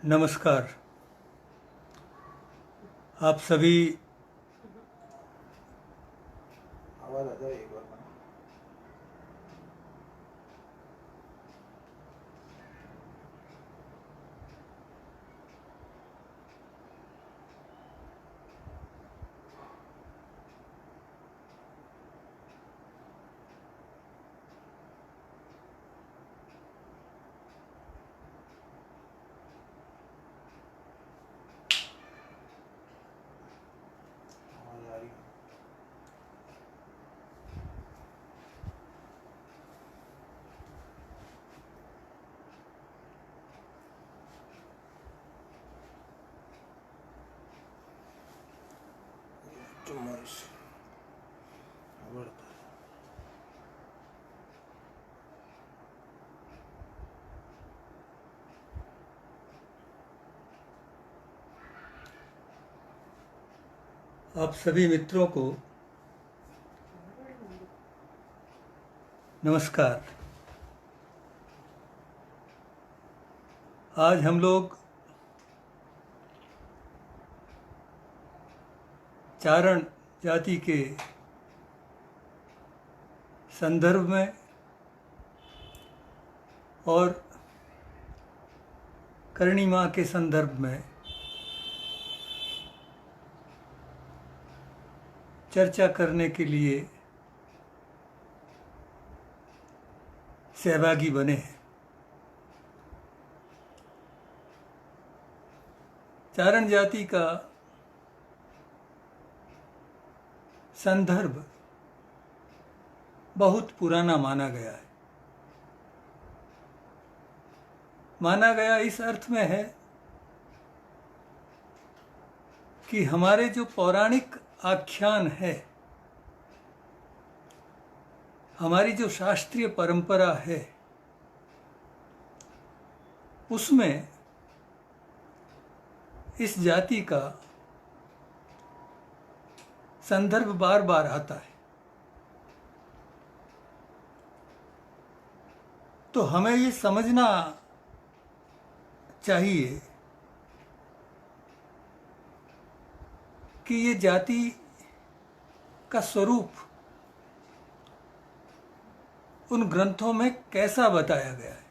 नमस्कार। आप सभी आवाज आ जाए एक बार ना। आवाज आ रही है। तुम्हारी आवडता आप सभी मित्रों को नमस्कार। आज हम लोग चारण जाति के संदर्भ में और करणी माँ के संदर्भ में चर्चा करने के लिए सहभागी बने हैं। चारण जाति का संदर्भ बहुत पुराना माना गया है। माना गया इस अर्थ में है कि हमारे जो पौराणिक आख्यान है, हमारी जो शास्त्रीय परंपरा है, उसमें इस जाति का संदर्भ बार बार आता है। तो हमें ये समझना चाहिए कि ये जाति का स्वरूप उन ग्रंथों में कैसा बताया गया है।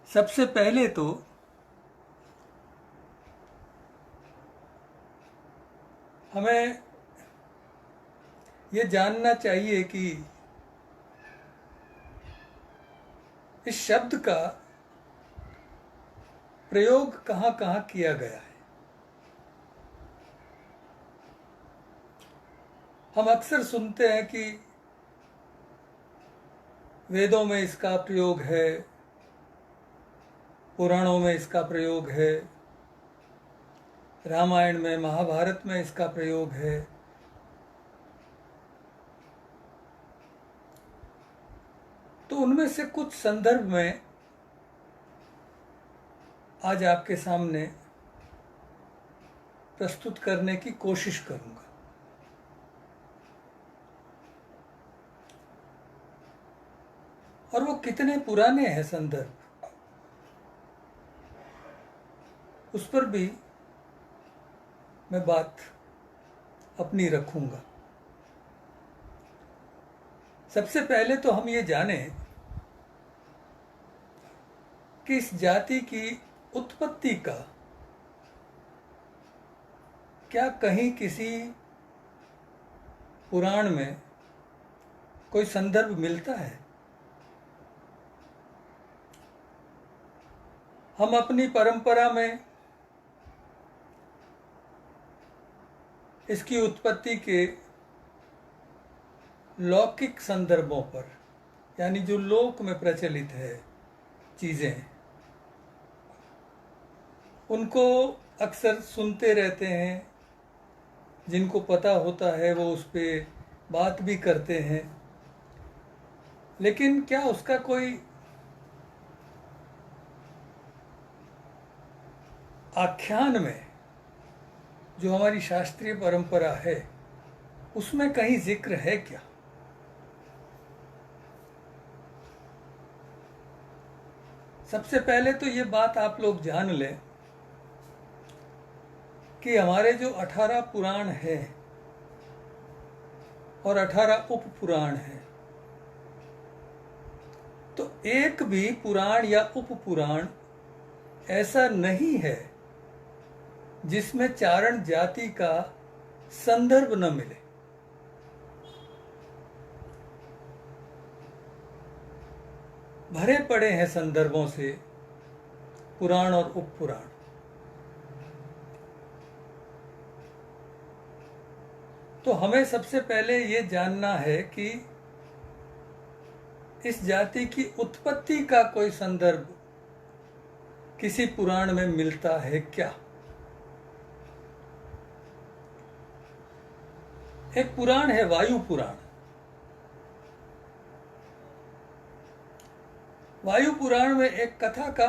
सबसे पहले तो हमें ये जानना चाहिए कि इस शब्द का प्रयोग कहाँ कहाँ किया गया है। हम अक्सर सुनते हैं कि वेदों में इसका प्रयोग है, पुराणों में इसका प्रयोग है, रामायण में, महाभारत में इसका प्रयोग है। तो उनमें से कुछ संदर्भ में आज आपके सामने प्रस्तुत करने की कोशिश करूंगा। और वो कितने पुराने हैं संदर्भ, उस पर भी मैं बात अपनी रखूंगा। सबसे पहले तो हम ये जानें कि इस जाति की उत्पत्ति का क्या कहीं किसी पुराण में कोई संदर्भ मिलता है। हम अपनी परंपरा में इसकी उत्पत्ति के लौकिक संदर्भों पर, यानी जो लोक में प्रचलित है चीज़ें, उनको अक्सर सुनते रहते हैं। जिनको पता होता है वो उस पर बात भी करते हैं, लेकिन क्या उसका कोई आख्यान में, जो हमारी शास्त्रीय परंपरा है, उसमें कहीं जिक्र है क्या? सबसे पहले तो ये बात आप लोग जान लें कि हमारे जो 18 पुराण हैं और 18 उप पुराण हैं, तो एक भी पुराण या उप पुराण ऐसा नहीं है जिसमें चारण जाति का संदर्भ न मिले। भरे पड़े हैं संदर्भों से पुराण और उप पुराण। तो हमें सबसे पहले ये जानना है कि इस जाति की उत्पत्ति का कोई संदर्भ किसी पुराण में मिलता है क्या? एक पुराण है वायु पुराण। वायु पुराण में एक कथा का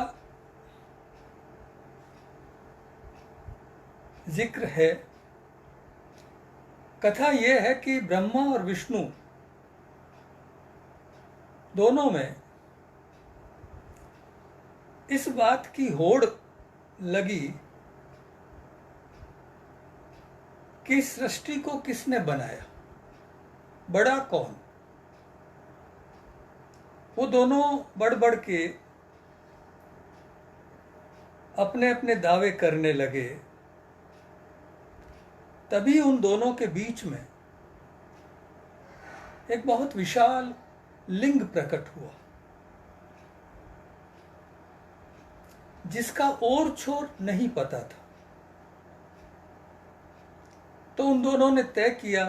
जिक्र है। कथा यह है कि ब्रह्मा और विष्णु दोनों में इस बात की होड़ लगी कि सृष्टि को किसने बनाया, बड़ा कौन। वो दोनों बढ़ बढ़ के अपने अपने दावे करने लगे। तभी उन दोनों के बीच में एक बहुत विशाल लिंग प्रकट हुआ, जिसका ओर छोर नहीं पता था। तो उन दोनों ने तय किया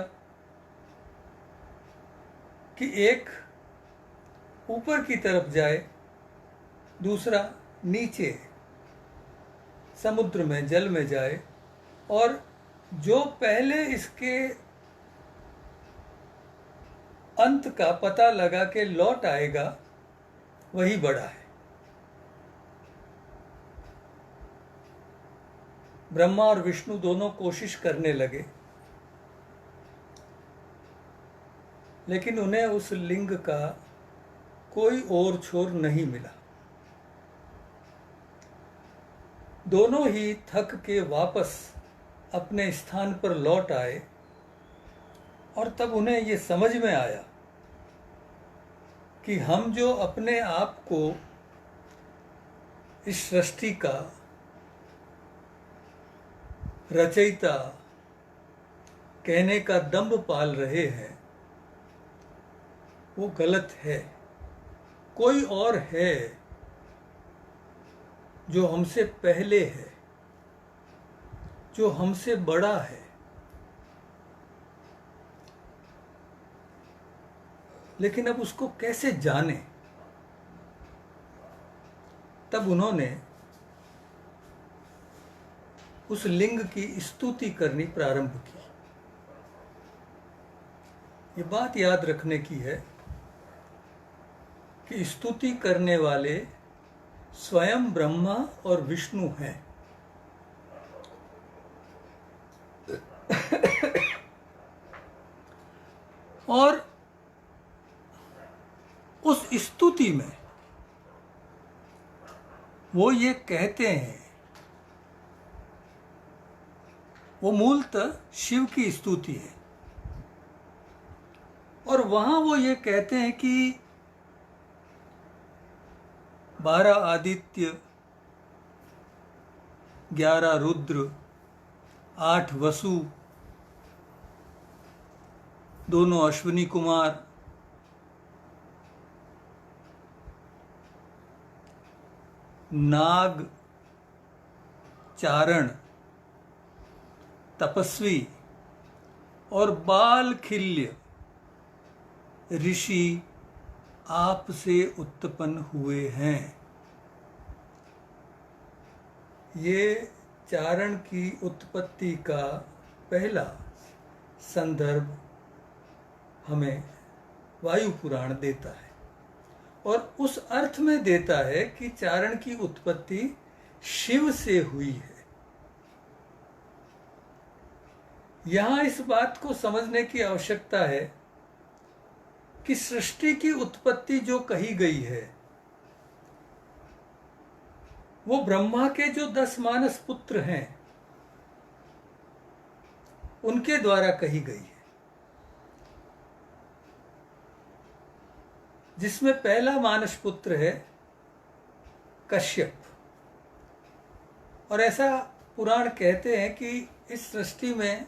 कि एक ऊपर की तरफ जाए, दूसरा नीचे समुद्र में, जल में जाए, और जो पहले इसके अंत का पता लगा के लौट आएगा वही बड़ा है। ब्रह्मा और विष्णु दोनों कोशिश करने लगे, लेकिन उन्हें उस लिंग का कोई ओर छोर नहीं मिला। दोनों ही थक के वापस अपने स्थान पर लौट आए, और तब उन्हें ये समझ में आया कि हम जो अपने आप को इस सृष्टि का रचयिता कहने का दंभ पाल रहे हैं, वो गलत है। कोई और है जो हमसे पहले है, जो हमसे बड़ा है। लेकिन अब उसको कैसे जाने? तब उन्होंने उस लिंग की स्तुति करनी प्रारंभ की। ये बात याद रखने की है कि स्तुति करने वाले स्वयं ब्रह्मा और विष्णु हैं। और उस स्तुति में वो ये कहते हैं, वो मूलतः शिव की स्तुति है, और वहां वो ये कहते हैं कि 12 आदित्य, 11 रुद्र, 8 वसु, दोनों अश्विनी कुमार, नाग, चारण, तपस्वी और बालखिल्य ऋषि आपसे उत्पन्न हुए हैं। ये चारण की उत्पत्ति का पहला संदर्भ हमें वायु पुराण देता है, और उस अर्थ में देता है कि चारण की उत्पत्ति शिव से हुई है। यहां इस बात को समझने की आवश्यकता है कि सृष्टि की उत्पत्ति जो कही गई है वो ब्रह्मा के जो 10 मानस पुत्र हैं उनके द्वारा कही गई है, जिसमें पहला मानस पुत्र है कश्यप। और ऐसा पुराण कहते हैं कि इस सृष्टि में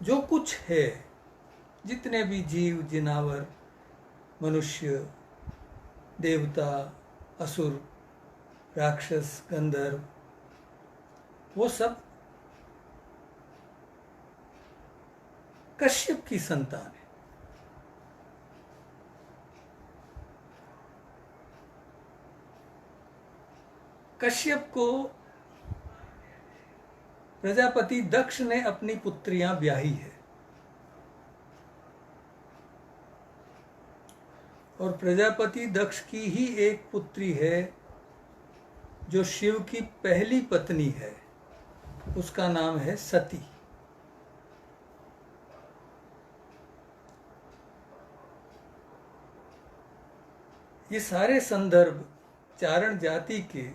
जो कुछ है, जितने भी जीव जिनावर, मनुष्य, देवता, असुर, राक्षस, गंधर्व, वो सब कश्यप की संतान है। कश्यप को प्रजापति दक्ष ने अपनी पुत्रियां ब्याही है और प्रजापति दक्ष की ही एक पुत्री है जो शिव की पहली पत्नी है, उसका नाम है सती। ये सारे संदर्भ चारण जाति के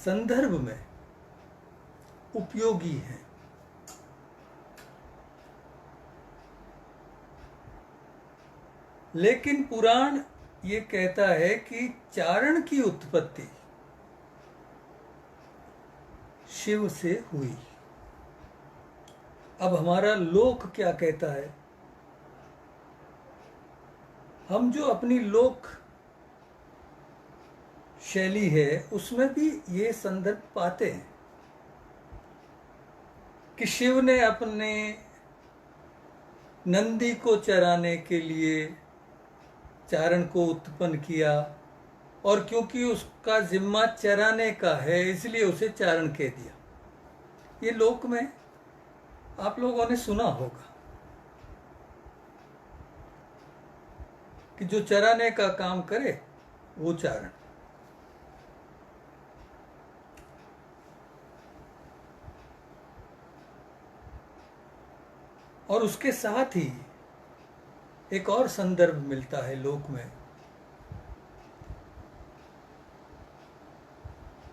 संदर्भ में उपयोगी हैं। लेकिन पुराण ये कहता है कि चारण की उत्पत्ति शिव से हुई। अब हमारा लोक क्या कहता है? हम जो अपनी लोक शैली है उसमें भी ये संदर्भ पाते हैं कि शिव ने अपने नंदी को चराने के लिए चारण को उत्पन्न किया और क्योंकि उसका जिम्मा चराने का है इसलिए उसे चारण कह दिया। ये लोक में आप लोगों ने सुना होगा कि जो चराने का काम करे वो चारण। और उसके साथ ही एक और संदर्भ मिलता है लोक में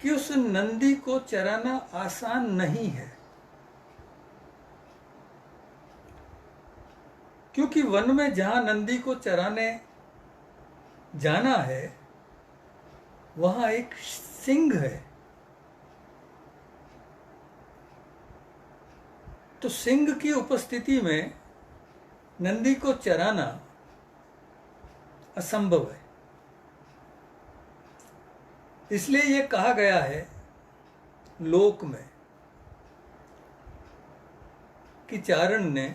कि उस नंदी को चराना आसान नहीं है, क्योंकि वन में जहां नंदी को चराने जाना है वहां एक सिंह है। तो सिंह की उपस्थिति में नंदी को चराना असंभव है। इसलिए यह कहा गया है लोक में कि चारण ने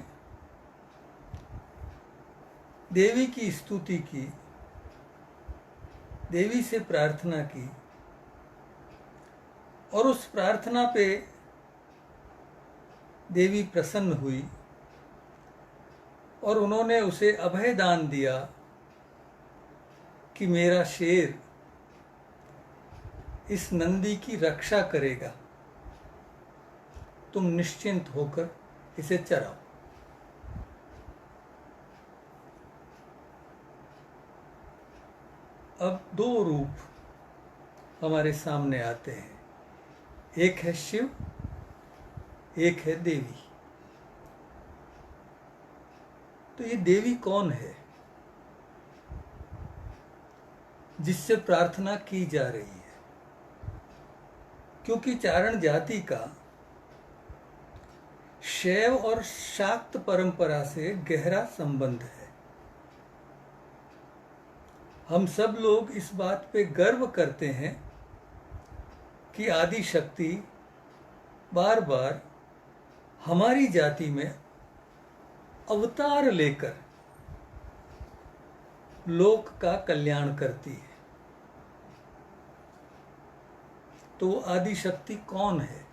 देवी की स्तुति की, देवी से प्रार्थना की और उस प्रार्थना पे देवी प्रसन्न हुई और उन्होंने उसे अभय दान दिया कि मेरा शेर इस नंदी की रक्षा करेगा, तुम निश्चिंत होकर इसे चराओ। अब दो रूप हमारे सामने आते हैं, एक है शिव, एक है देवी। तो ये देवी कौन है जिससे प्रार्थना की जा रही है? क्योंकि चारण जाति का शैव और शाक्त परंपरा से गहरा संबंध है। हम सब लोग इस बात पे गर्व करते हैं कि आदि शक्ति बार बार हमारी जाति में अवतार लेकर लोक का कल्याण करती है। तो वो आदि शक्ति कौन है?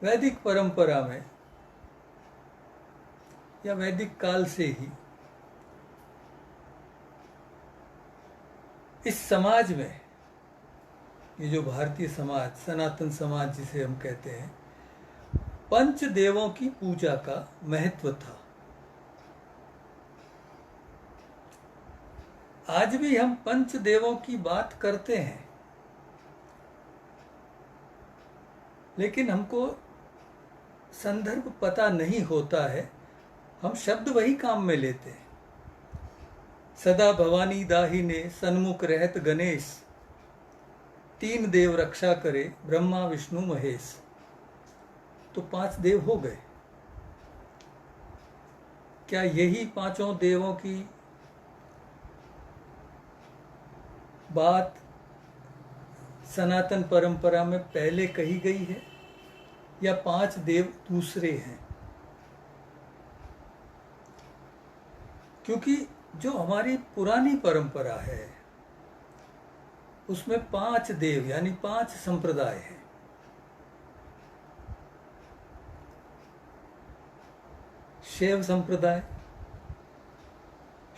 वैदिक परंपरा में या वैदिक काल से ही इस समाज में, ये जो भारतीय समाज, सनातन समाज जिसे हम कहते हैं, पंच देवों की पूजा का महत्व था। आज भी हम पंच देवों की बात करते हैं, लेकिन हमको संदर्भ पता नहीं होता है, हम शब्द वही काम में लेते हैं। सदा भवानी दाहिने सन्मुख रहत गणेश, तीन देव रक्षा करे ब्रह्मा विष्णु महेश। तो 5 देव हो गए। क्या यही पांचों देवों की बात सनातन परंपरा में पहले कही गई है, या 5 देव दूसरे हैं? क्योंकि जो हमारी पुरानी परंपरा है उसमें 5 देव यानी 5 संप्रदाय हैं। शैव संप्रदाय,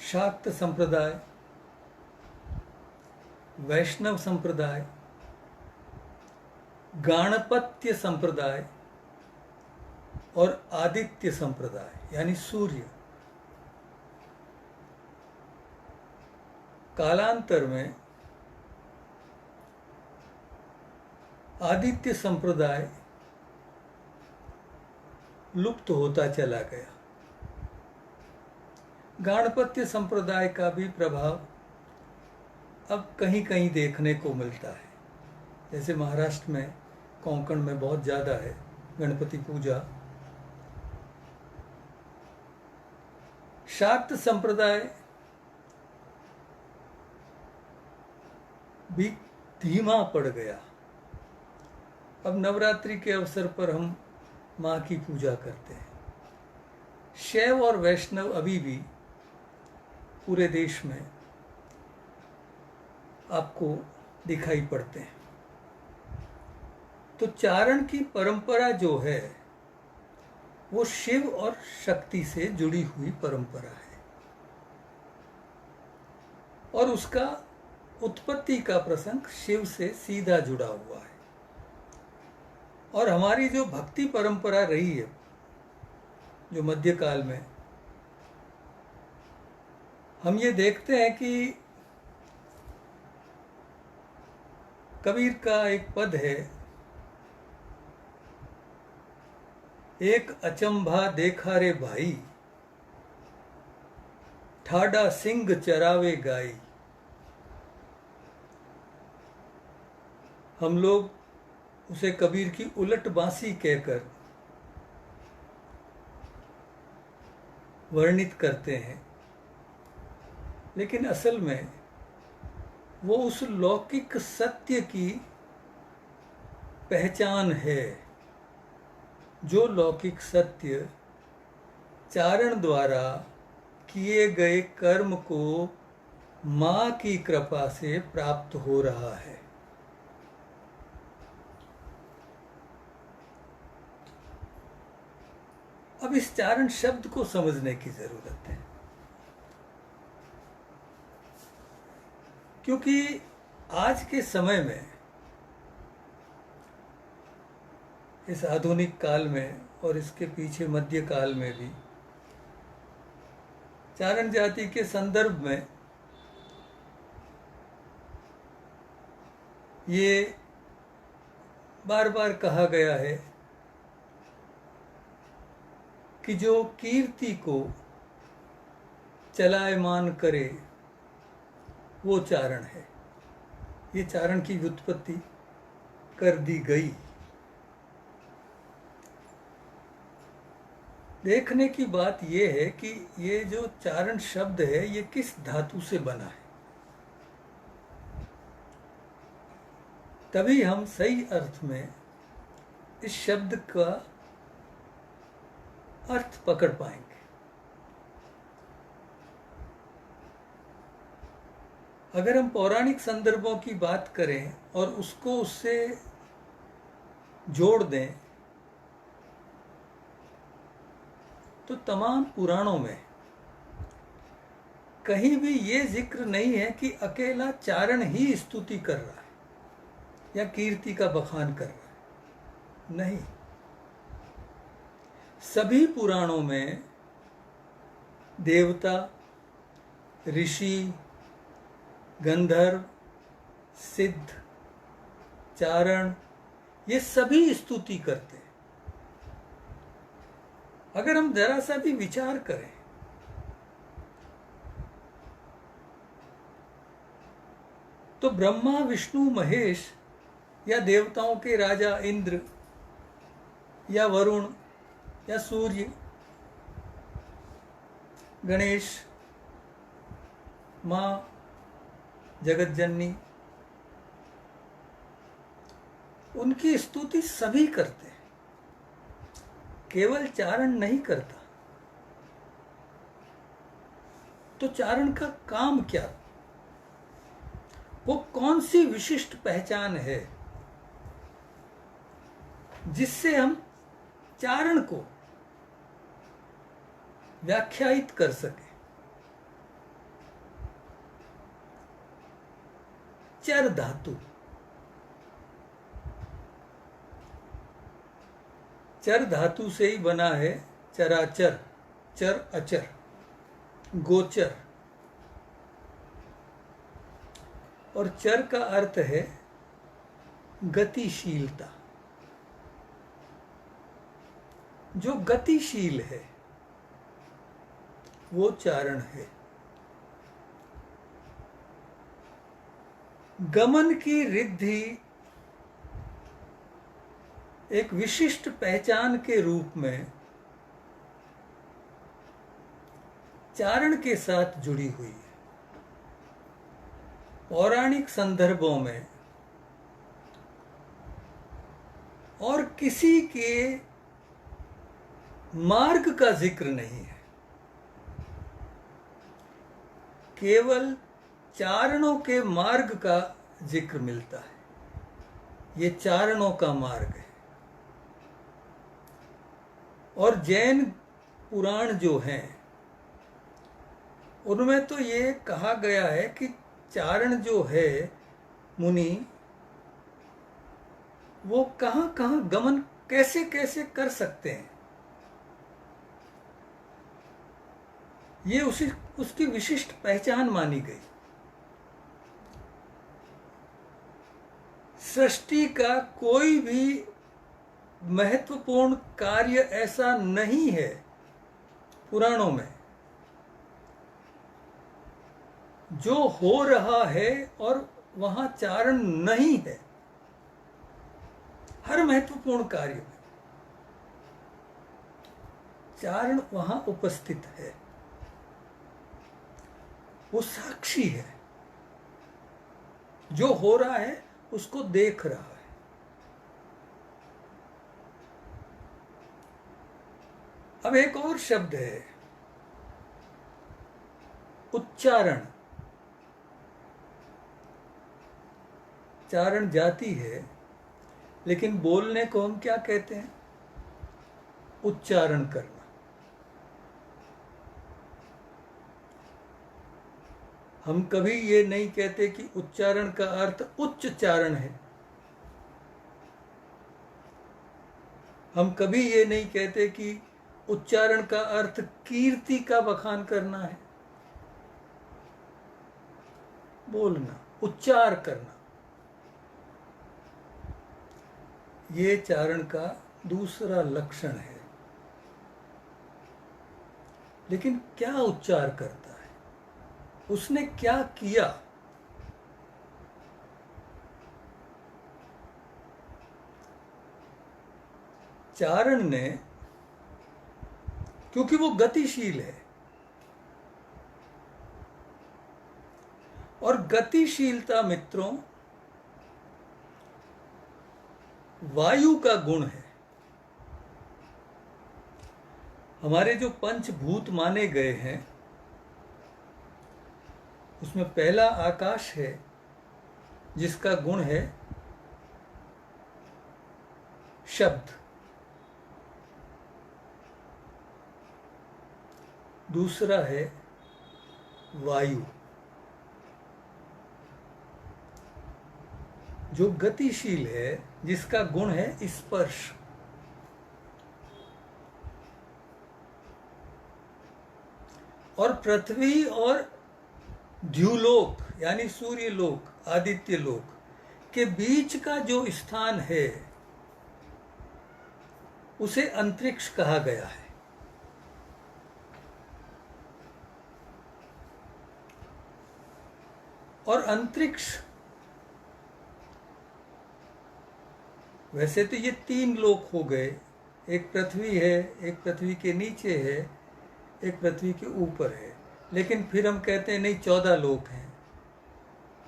शाक्त संप्रदाय, वैष्णव संप्रदाय, गाणपत्य संप्रदाय और आदित्य संप्रदाय यानी सूर्य। कालांतर में आदित्य संप्रदाय लुप्त होता चला गया। गाणपत्य संप्रदाय का भी प्रभाव अब कहीं कहीं देखने को मिलता है, जैसे महाराष्ट्र में, कोंकण में बहुत ज़्यादा है गणपति पूजा। शाक्त संप्रदाय भी धीमा पड़ गया। अब नवरात्रि के अवसर पर हम माँ की पूजा करते हैं। शैव और वैष्णव अभी भी पूरे देश में आपको दिखाई पड़ते हैं। तो चारण की परंपरा जो है वो शिव और शक्ति से जुड़ी हुई परंपरा है, और उसका उत्पत्ति का प्रसंग शिव से सीधा जुड़ा हुआ है। और हमारी जो भक्ति परंपरा रही है, जो मध्यकाल में, हम ये देखते हैं कि कबीर का एक पद है, एक अचंभा देखा रे भाई, ठाडा सिंह चरावे गाई। हम लोग उसे कबीर की उलट बांसी कहकर वर्णित करते हैं, लेकिन असल में वो उस लौकिक सत्य की पहचान है, जो लौकिक सत्य चारण द्वारा किए गए कर्म को माँ की कृपा से प्राप्त हो रहा है। अब इस चारण शब्द को समझने की जरूरत है, क्योंकि आज के समय में, इस आधुनिक काल में और इसके पीछे मध्य काल में भी, चारण जाति के संदर्भ में ये बार बार कहा गया है कि जो कीर्ति को चलायमान करे वो चारण है। ये चारण की व्युत्पत्ति कर दी गई। देखने की बात यह है कि ये जो चारण शब्द है ये किस धातु से बना है, तभी हम सही अर्थ में इस शब्द का अर्थ पकड़ पाएंगे। अगर हम पौराणिक संदर्भों की बात करें और उसको उससे जोड़ दें, तो तमाम पुराणों में कहीं भी ये जिक्र नहीं है कि अकेला चारण ही स्तुति कर रहा है या कीर्ति का बखान कर रहा है। नहीं, सभी पुराणों में देवता, ऋषि, गंधर्व, सिद्ध, चारण, ये सभी स्तुति करते हैं। अगर हम जरा सा भी विचार करें तो ब्रह्मा, विष्णु, महेश या देवताओं के राजा इंद्र या वरुण या सूर्य, गणेश, माँ जगतजननी, उनकी स्तुति सभी करते हैं, केवल चारण नहीं करता। तो चारण का काम क्या, वो कौन सी विशिष्ट पहचान है जिससे हम चारण को व्याख्यायित कर सके। चर धातु, चर धातु से ही बना है चराचर, चर अचर, गोचर। और चर का अर्थ है गतिशीलता। जो गतिशील है वो चारण है। गमन की रिद्धि एक विशिष्ट पहचान के रूप में चारण के साथ जुड़ी हुई है। पौराणिक संदर्भों में और किसी के मार्ग का जिक्र नहीं है, केवल चारणों के मार्ग का जिक्र मिलता है। ये चारणों का मार्ग है। और जैन पुराण जो हैं उनमें तो ये कहा गया है कि चारण जो है मुनि, वो कहाँ कहाँ गमन कैसे कैसे कर सकते हैं। ये उसकी विशिष्ट पहचान मानी गई। सृष्टि का कोई भी महत्वपूर्ण कार्य ऐसा नहीं है पुराणों में जो हो रहा है और वहां चारण नहीं है। हर महत्वपूर्ण कार्य में चारण वहां उपस्थित है। वो साक्षी है, जो हो रहा है उसको देख रहा है। अब एक और शब्द है उच्चारण। चारण जाति है, लेकिन बोलने को हम क्या कहते हैं? उच्चारण करना। हम कभी ये नहीं कहते कि उच्चारण का अर्थ उच्च चारण है। हम कभी ये नहीं कहते कि उच्चारण का अर्थ कीर्ति का बखान करना है। बोलना, उच्चार करना, ये चारण का दूसरा लक्षण है। लेकिन क्या उच्चार करता है? उसने क्या किया? चारण ने, क्योंकि वो गतिशील है, और गतिशीलता मित्रों वायु का गुण है। हमारे जो पंचभूत माने गए हैं उसमें पहला आकाश है, जिसका गुण है शब्द। दूसरा है वायु, जो गतिशील है, जिसका गुण है स्पर्श। और पृथ्वी और द्युलोक यानी सूर्य लोक, आदित्य लोक के बीच का जो स्थान है उसे अंतरिक्ष कहा गया है। और अंतरिक्ष, वैसे तो ये 3 लोक हो गए, एक पृथ्वी है, एक पृथ्वी के नीचे है, एक पृथ्वी के ऊपर है, लेकिन फिर हम कहते हैं नहीं 14 लोक हैं।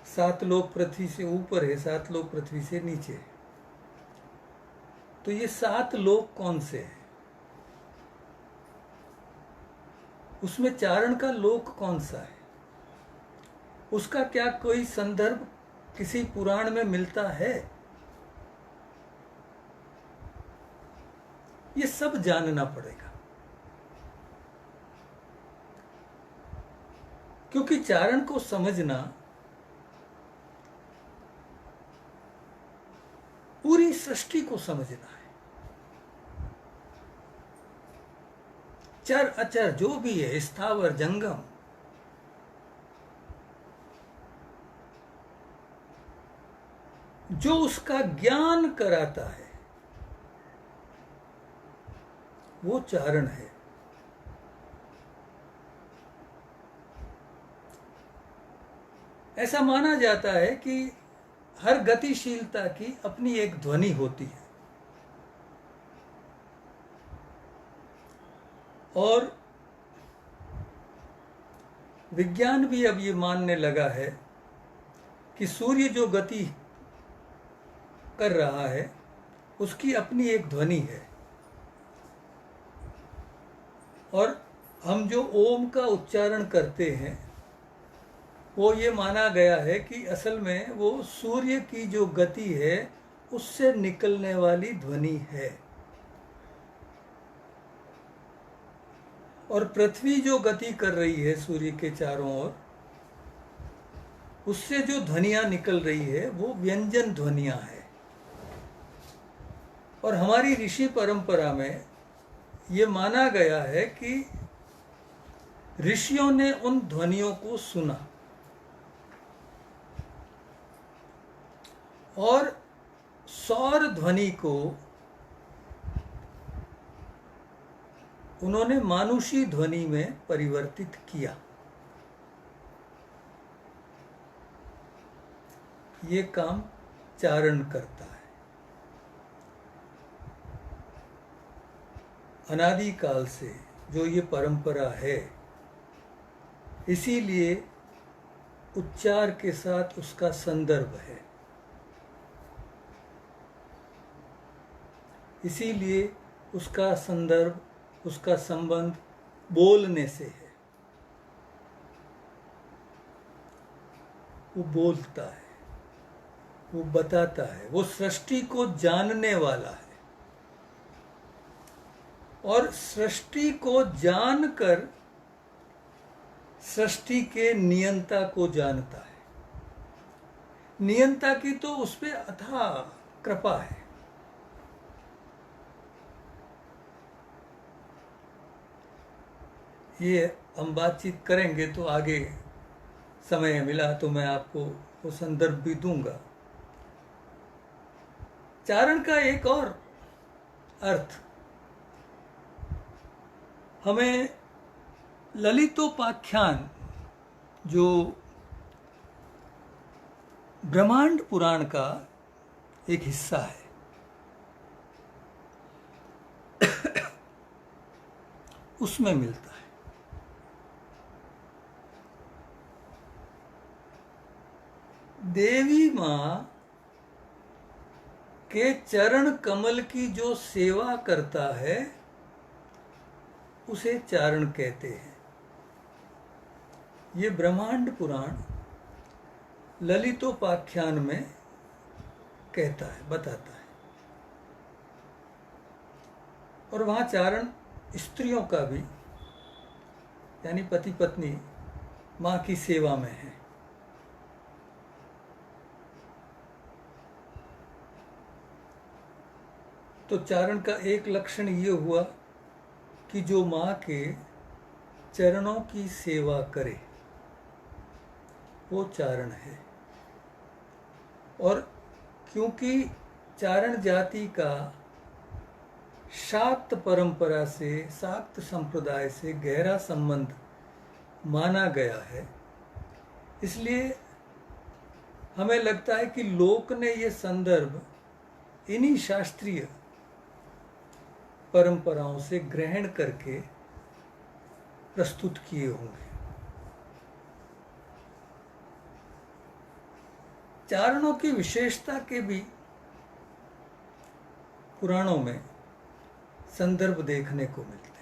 7 लोक पृथ्वी से ऊपर है, 7 लोक पृथ्वी से नीचे है। तो ये 7 लोक कौन से हैं? उसमें चारण का लोक कौन सा है? उसका क्या कोई संदर्भ किसी पुराण में मिलता है? ये सब जानना पड़ेगा, क्योंकि चारण को समझना पूरी सृष्टि को समझना है। चर अचर जो भी है, स्थावर जंगम, जो उसका ज्ञान कराता है वो चारण है। ऐसा माना जाता है कि हर गतिशीलता की अपनी एक ध्वनि होती है, और विज्ञान भी अब ये मानने लगा है कि सूर्य जो गति कर रहा है उसकी अपनी एक ध्वनि है। और हम जो ओम का उच्चारण करते हैं वो ये माना गया है कि असल में वो सूर्य की जो गति है उससे निकलने वाली ध्वनि है। और पृथ्वी जो गति कर रही है सूर्य के चारों ओर, उससे जो ध्वनियां निकल रही है वो व्यंजन ध्वनियां है। और हमारी ऋषि परंपरा में ये माना गया है कि ऋषियों ने उन ध्वनियों को सुना और सौर ध्वनि को उन्होंने मानुषी ध्वनि में परिवर्तित किया। ये काम चारण करता है। अनादिकाल से जो ये परंपरा है, इसीलिए उच्चार के साथ उसका संदर्भ है, इसीलिए उसका संदर्भ, उसका संबंध बोलने से है। वो बोलता है, वो बताता है, वो सृष्टि को जानने वाला है और सृष्टि को जानकर सृष्टि के नियंता को जानता है। नियंता की तो उस पे अथाह कृपा है। ये हम बातचीत करेंगे तो आगे समय मिला तो मैं आपको वो संदर्भ भी दूंगा। चारण का एक और अर्थ हमें ललितोपाख्यान, जो ब्रह्मांड पुराण का एक हिस्सा है, उसमें मिलता है। देवी मां के चरण कमल की जो सेवा करता है उसे चारण कहते हैं। ये ब्रह्मांड पुराण ललितोपाख्यान में कहता है, बताता है। और वहाँ चारण स्त्रियों का भी यानी पति पत्नी माँ की सेवा में हैं। तो चारण का एक लक्षण ये हुआ कि जो माँ के चरणों की सेवा करे वो चारण है। और क्योंकि चारण जाति का शाक्त परंपरा से, शाक्त संप्रदाय से गहरा संबंध माना गया है, इसलिए हमें लगता है कि लोक ने ये संदर्भ इन्हीं शास्त्रीय परंपराओं से ग्रहण करके प्रस्तुत किए होंगे। चारणों की विशेषता के भी पुराणों में संदर्भ देखने को मिलते हैं।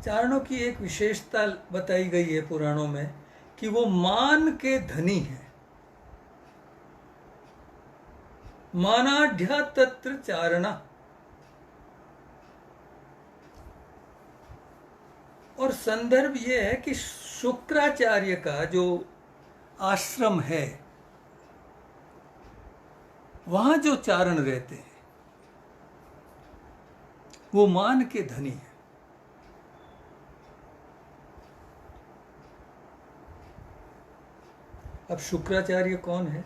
चारणों की एक विशेषता बताई गई है पुराणों में कि वो मान के धनी है। मानाढ्या तत्र चारणा। और संदर्भ ये है कि शुक्राचार्य का जो आश्रम है वहां जो चारण रहते हैं वो मान के धनी है। अब शुक्राचार्य कौन है?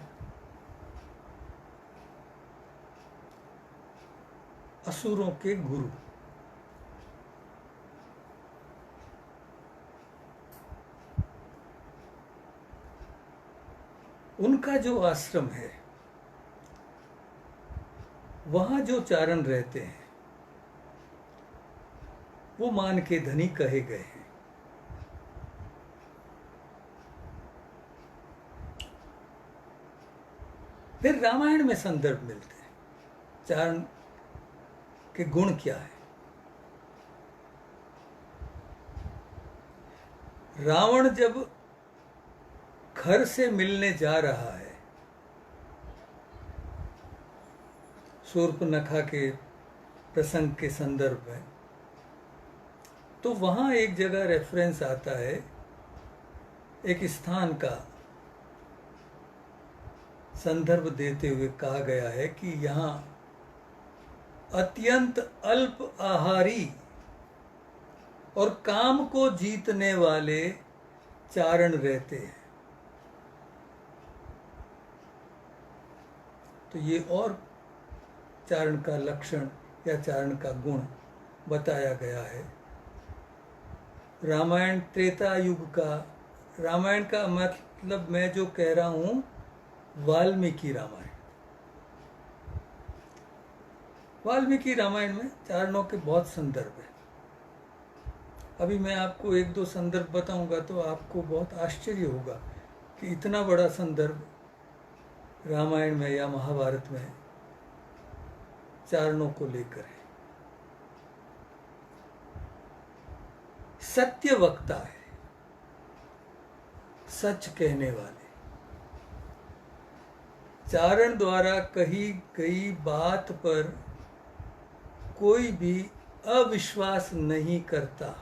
असुरों के गुरु। उनका जो आश्रम है वहां जो चारण रहते हैं वो मान के धनी कहे गए हैं। फिर रामायण में संदर्भ मिलते हैं चारण के गुण क्या है। रावण जब खर से मिलने जा रहा है शूर्पनखा के प्रसंग के संदर्भ में, तो वहां एक जगह रेफरेंस आता है, एक स्थान का संदर्भ देते हुए कहा गया है कि यहाँ अत्यंत अल्प आहारी और काम को जीतने वाले चारण रहते हैं। तो ये और चारण का लक्षण या चारण का गुण बताया गया है। रामायण त्रेता युग का, रामायण का मतलब मैं जो कह रहा हूँ वाल्मीकि रामायण। वाल्मीकि रामायण में चारणों के बहुत संदर्भ है। अभी मैं आपको एक दो संदर्भ बताऊंगा तो आपको बहुत आश्चर्य होगा कि इतना बड़ा संदर्भ रामायण में या महाभारत में चारणों को लेकर है। सत्य वक्ता है, सच कहने वाले। चारण द्वारा कही गई बात पर कोई भी अविश्वास नहीं करता।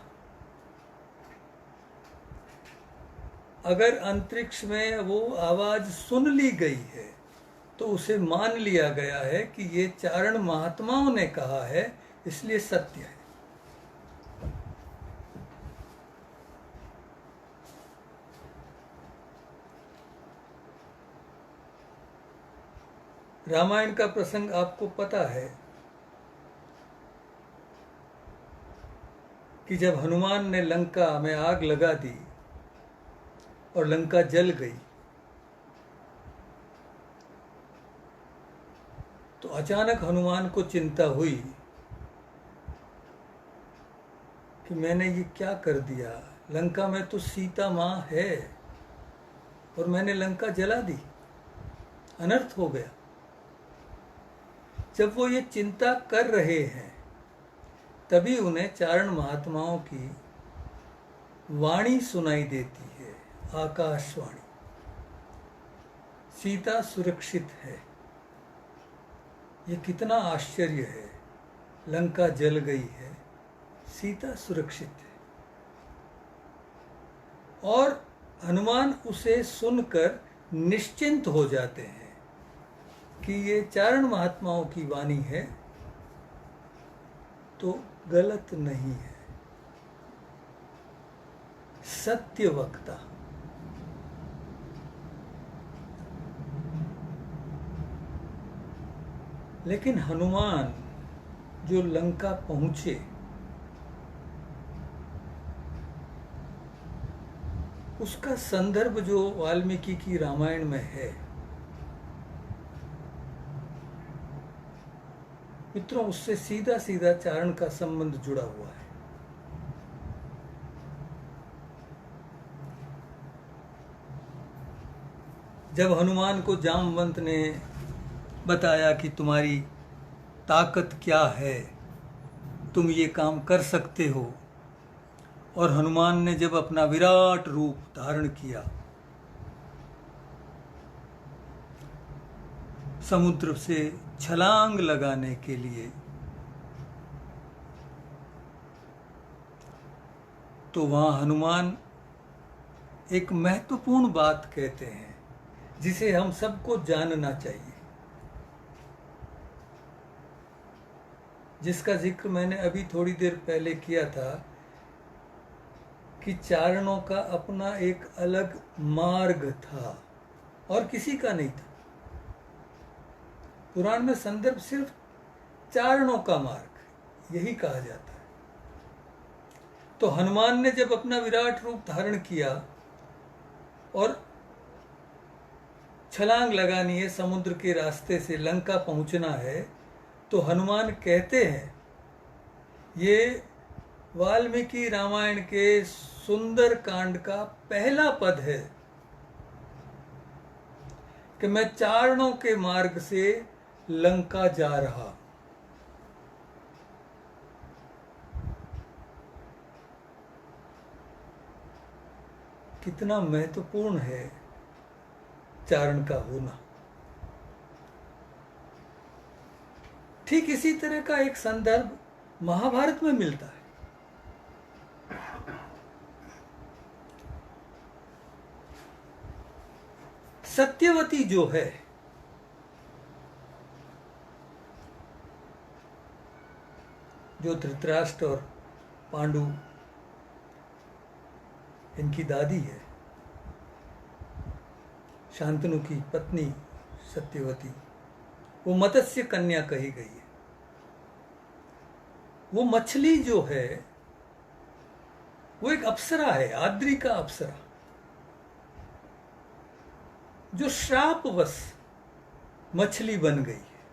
अगर अंतरिक्ष में वो आवाज सुन ली गई है तो उसे मान लिया गया है कि ये चारण महात्माओं ने कहा है, इसलिए सत्य है। रामायण का प्रसंग आपको पता है कि जब हनुमान ने लंका में आग लगा दी और लंका जल गई तो अचानक हनुमान को चिंता हुई कि मैंने ये क्या कर दिया। लंका में तो सीता माँ है और मैंने लंका जला दी, अनर्थ हो गया। जब वो ये चिंता कर रहे हैं तभी उन्हें चारण महात्माओं की वाणी सुनाई देती है, आकाशवाणी। सीता सुरक्षित है। ये कितना आश्चर्य है। लंका जल गई है, सीता सुरक्षित है। और हनुमान उसे सुनकर निश्चिंत हो जाते हैं कि ये चारण महात्माओं की वाणी है तो गलत नहीं है। सत्य वक्ता। लेकिन हनुमान जो लंका पहुंचे, उसका संदर्भ जो वाल्मीकि की रामायण में है, मित्रों, उससे सीधा सीधा चारण का संबंध जुड़ा हुआ है। जब हनुमान को जामवंत ने बताया कि तुम्हारी ताकत क्या है, तुम ये काम कर सकते हो, और हनुमान ने जब अपना विराट रूप धारण किया, समुद्र से छलांग लगाने के लिए, तो वहां हनुमान एक महत्वपूर्ण बात कहते हैं जिसे हम सबको जानना चाहिए, जिसका जिक्र मैंने अभी थोड़ी देर पहले किया था कि चारणों का अपना एक अलग मार्ग था और किसी का नहीं था। पुराण में संदर्भ सिर्फ चारणों का मार्ग यही कहा जाता है। तो हनुमान ने जब अपना विराट रूप धारण किया और छलांग लगानी है, समुद्र के रास्ते से लंका पहुंचना है, तो हनुमान कहते हैं, ये वाल्मीकि रामायण के सुंदर कांड का पहला पद है कि मैं चारणों के मार्ग से लंका जा रहा। कितना महत्वपूर्ण है चारण का होना। ठीक इसी तरह का एक संदर्भ महाभारत में मिलता है। सत्यवती जो है, जो धृतराष्ट्र और पांडु इनकी दादी है, शांतनु की पत्नी सत्यवती, वो मत्स्य कन्या कही गई है। वो मछली जो है वो एक अप्सरा है, आद्री का अप्सरा, जो श्रापवश मछली बन गई है।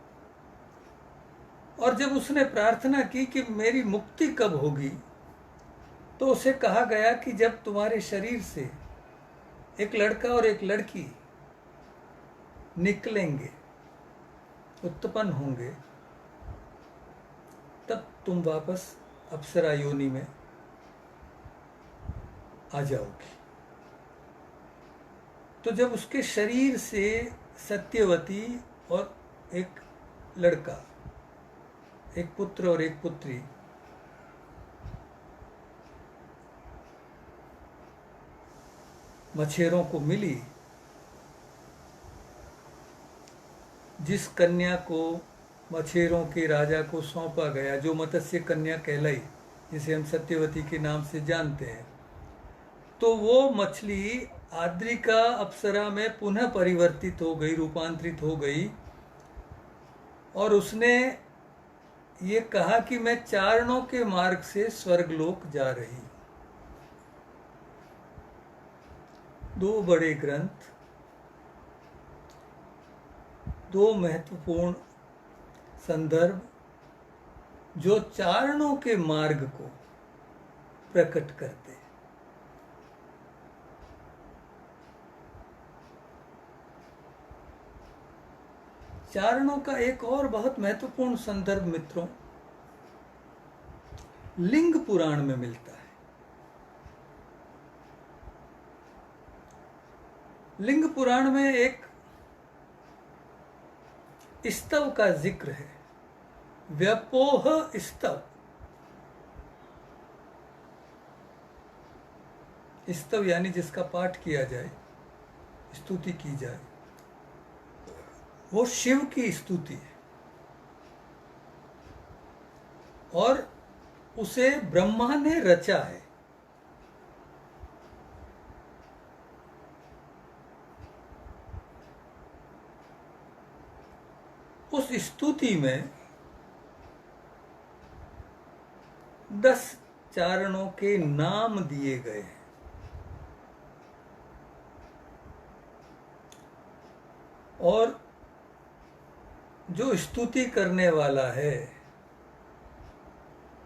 और जब उसने प्रार्थना की कि मेरी मुक्ति कब होगी, तो उसे कहा गया कि जब तुम्हारे शरीर से एक लड़का और एक लड़की निकलेंगे, उत्पन्न होंगे, तब तुम वापस अप्सरा योनि में आ जाओगी। तो जब उसके शरीर से सत्यवती और एक लड़का, एक पुत्र और एक पुत्री, मछेरों को मिली, जिस कन्या को मछेरों के राजा को सौंपा गया, जो मत्स्य कन्या कहलाई, जिसे हम सत्यवती के नाम से जानते हैं, तो वो मछली आद्रिका अप्सरा में पुनः परिवर्तित हो गई, रूपांतरित हो गई, और उसने ये कहा कि मैं चारणों के मार्ग से स्वर्गलोक जा रही। दो बड़े ग्रंथ, दो महत्वपूर्ण संदर्भ जो चारणों के मार्ग को प्रकट करते हैं। चारणों का एक और बहुत महत्वपूर्ण संदर्भ मित्रों लिंग पुराण में मिलता है। लिंग पुराण में एक स्तव का जिक्र है। व्यपोह स्तव, स्तव यानी जिसका पाठ किया जाए, स्तुति की जाए, वो शिव की स्तुति है और उसे ब्रह्मा ने रचा है। उस स्तुति में 10 चारणों के नाम दिए गए हैं। और जो स्तुति करने वाला है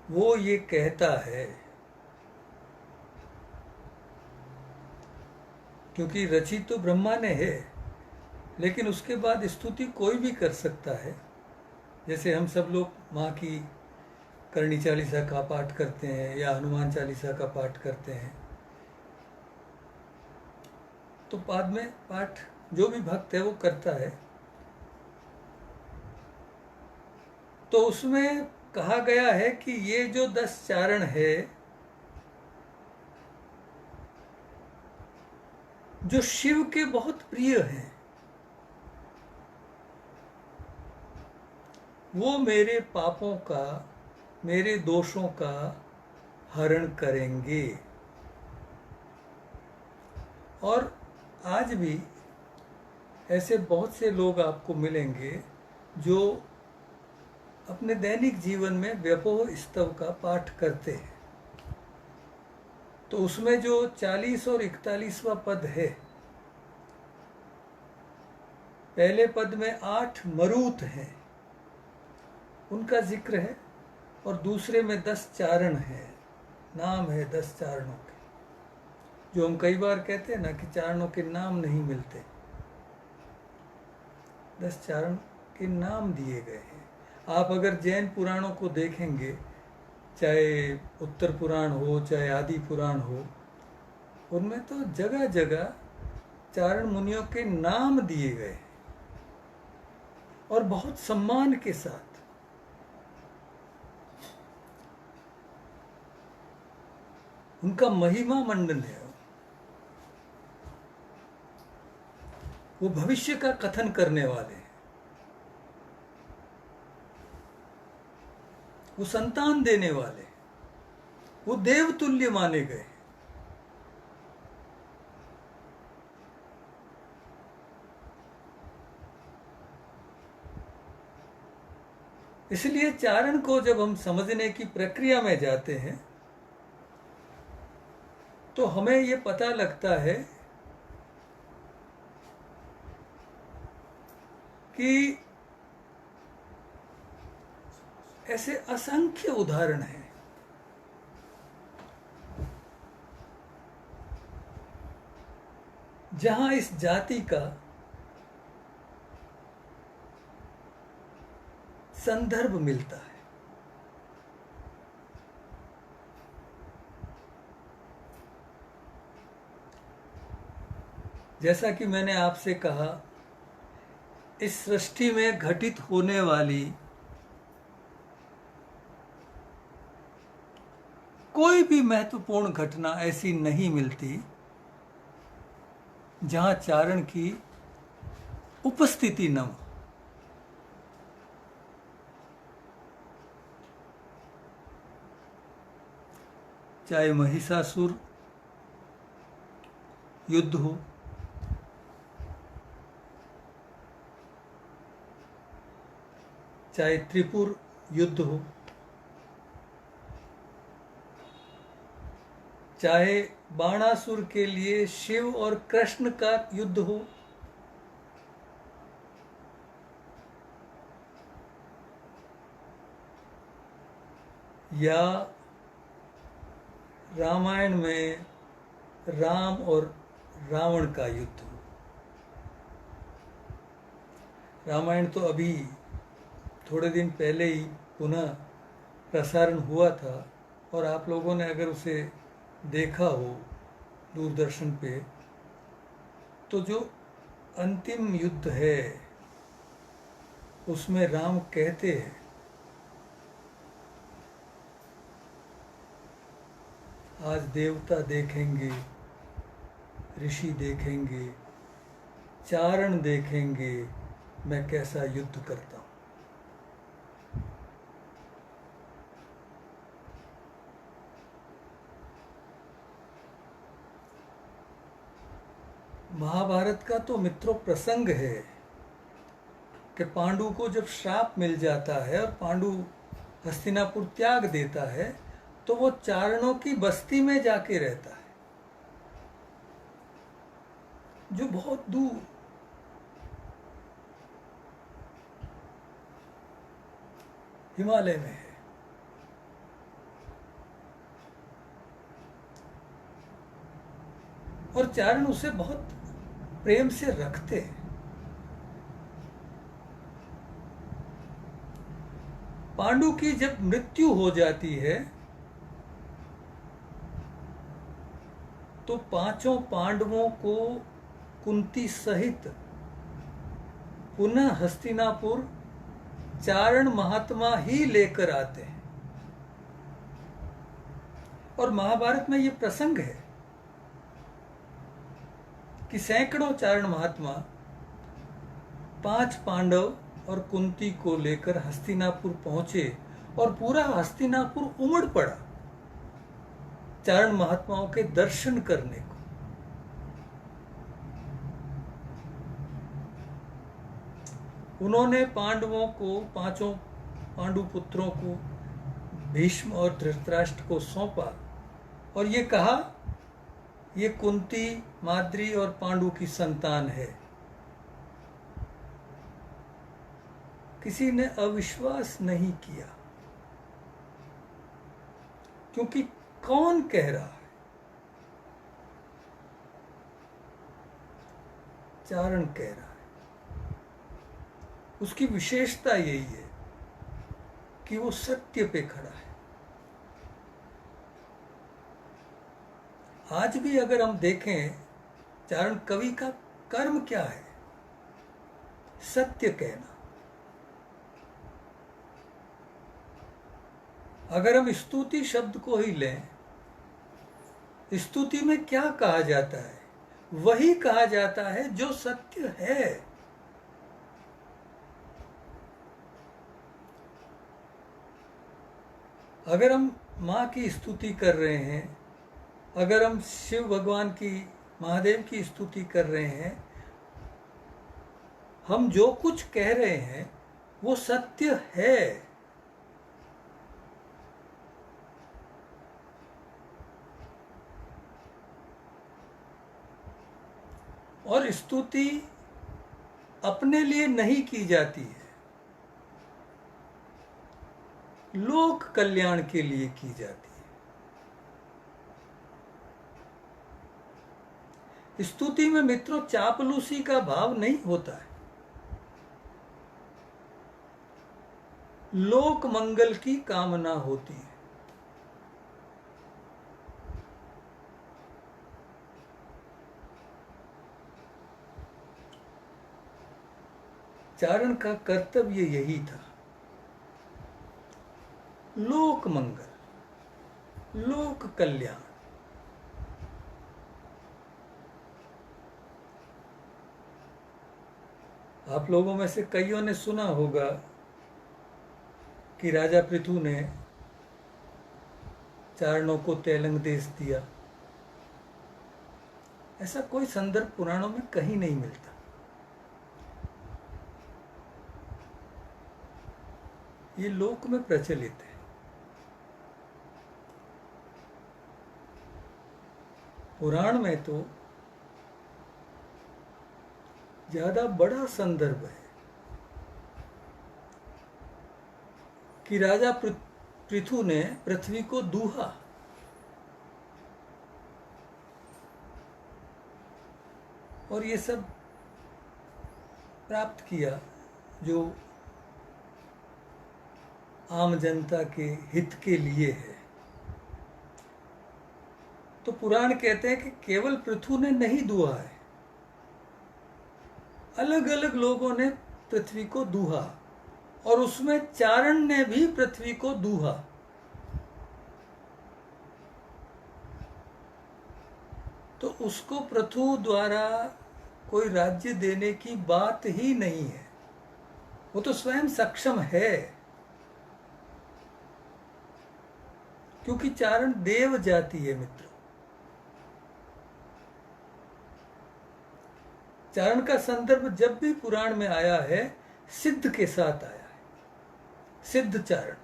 वो ये कहता है, क्योंकि रची तो ब्रह्मा ने है, लेकिन उसके बाद स्तुति कोई भी कर सकता है। जैसे हम सब लोग माँ की करणी चालीसा का पाठ करते हैं या हनुमान चालीसा का पाठ करते हैं, तो बाद में पाठ जो भी भक्त है वो करता है। तो उसमें कहा गया है कि ये जो 10 चारण है, जो शिव के बहुत प्रिय हैं, वो मेरे पापों का, मेरे दोषों का हरण करेंगे। और आज भी ऐसे बहुत से लोग आपको मिलेंगे जो अपने दैनिक जीवन में व्यपोह स्तव का पाठ करते हैं। तो उसमें जो 40 और 41वां पद है, पहले पद में 8 मरूत हैं, उनका जिक्र है, और दूसरे में 10 चारण है, नाम है 10 चारणों के। जो हम कई बार कहते हैं ना कि चारणों के नाम नहीं मिलते, 10 चारण के नाम दिए गए हैं। आप अगर जैन पुराणों को देखेंगे, चाहे उत्तर पुराण हो चाहे आदि पुराण हो, उनमें तो जगह जगह चारण मुनियों के नाम दिए गए हैं और बहुत सम्मान के साथ। उनका महिमा मंडन है, वो भविष्य का कथन करने वाले हैं, वो संतान देने वाले, वो देवतुल्य माने गए। इसलिए चारण को जब हम समझने की प्रक्रिया में जाते हैं तो हमें ये पता लगता है कि ऐसे असंख्य उदाहरण हैं जहां इस जाति का संदर्भ मिलता है। जैसा कि मैंने आपसे कहा, इस सृष्टि में घटित होने वाली कोई भी महत्वपूर्ण घटना ऐसी नहीं मिलती जहां चारण की उपस्थिति न हो। चाहे महिषासुर युद्ध हो, चाहे त्रिपुर युद्ध हो, चाहे बाणासुर के लिए शिव और कृष्ण का युद्ध हो, या रामायण में राम और रावण का युद्ध हो। रामायण तो अभी थोड़े दिन पहले ही पुनः प्रसारण हुआ था, और आप लोगों ने अगर उसे देखा हो दूरदर्शन पे, तो जो अंतिम युद्ध है उसमें राम कहते हैं, आज देवता देखेंगे, ऋषि देखेंगे, चारण देखेंगे, मैं कैसा युद्ध करता हूं। महाभारत का तो मित्रों प्रसंग है कि पांडु को जब श्राप मिल जाता है और पांडु हस्तिनापुर त्याग देता है, तो वो चारणों की बस्ती में जाके रहता है, जो बहुत दूर हिमालय में है। और चारण उसे बहुत प्रेम से रखते हैं। पांडु की जब मृत्यु हो जाती है तो पांचों पांडवों को कुंती सहित पुनः हस्तिनापुर चारण महात्मा ही लेकर आते हैं। और महाभारत में ये प्रसंग है कि सैकड़ों चारण महात्मा 5 पांडव और कुंती को लेकर हस्तिनापुर पहुंचे और पूरा हस्तिनापुर उमड़ पड़ा चारण महात्माओं के दर्शन करने को। उन्होंने पांडवों को, 5 पांडु पुत्रों को भीष्म और धृतराष्ट्र को सौंपा और ये कहा, ये कुंती, माद्री और पांडु की संतान है। किसी ने अविश्वास नहीं किया, क्योंकि कौन कह रहा है? चारण कह रहा है। उसकी विशेषता यही है कि वो सत्य पे खड़ा है। आज भी अगर हम देखें, चारण कवि का कर्म क्या है? सत्य कहना। अगर हम स्तुति शब्द को ही लें, स्तुति में क्या कहा जाता है? वही कहा जाता है जो सत्य है। अगर हम माँ की स्तुति कर रहे हैं, अगर हम शिव भगवान की, महादेव की स्तुति कर रहे हैं, हम जो कुछ कह रहे हैं वो सत्य है। और स्तुति अपने लिए नहीं की जाती है, लोक कल्याण के लिए की जाती है। स्तुति में मित्रों चापलूसी का भाव नहीं होता है, लोक मंगल की कामना होती है। चारण का कर्तव्य यही था, लोक मंगल, लोक कल्याण। आप लोगों में से कईयों ने सुना होगा कि राजा पृथु ने चारणों को तेलंग देश दिया। ऐसा कोई संदर्भ पुराणों में कहीं नहीं मिलता। ये लोक में प्रचलित है। पुराण में तो ज्यादा बड़ा संदर्भ है कि राजा पृथु ने पृथ्वी को दूहा। और ये सब प्राप्त किया जो आम जनता के हित के लिए है। तो पुराण कहते हैं कि केवल पृथु ने नहीं दूहा है, अलग अलग लोगों ने पृथ्वी को दूहा। और उसमें चारण ने भी पृथ्वी को दूहा। तो उसको पृथु द्वारा कोई राज्य देने की बात ही नहीं है, वो तो स्वयं सक्षम है, क्योंकि चारण देव जाति है मित्र। चारण का संदर्भ जब भी पुराण में आया है सिद्ध के साथ आया है, सिद्ध चारण।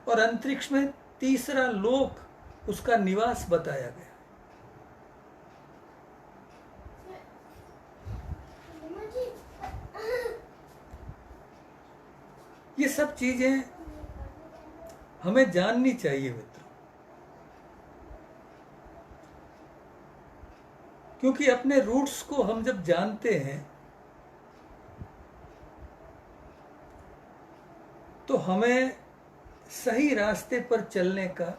और अंतरिक्ष में तीसरा लोक उसका निवास बताया गया। ये सब चीजें हमें जाननी चाहिए मित्र, क्योंकि अपने रूट्स को हम जब जानते हैं तो हमें सही रास्ते पर चलने का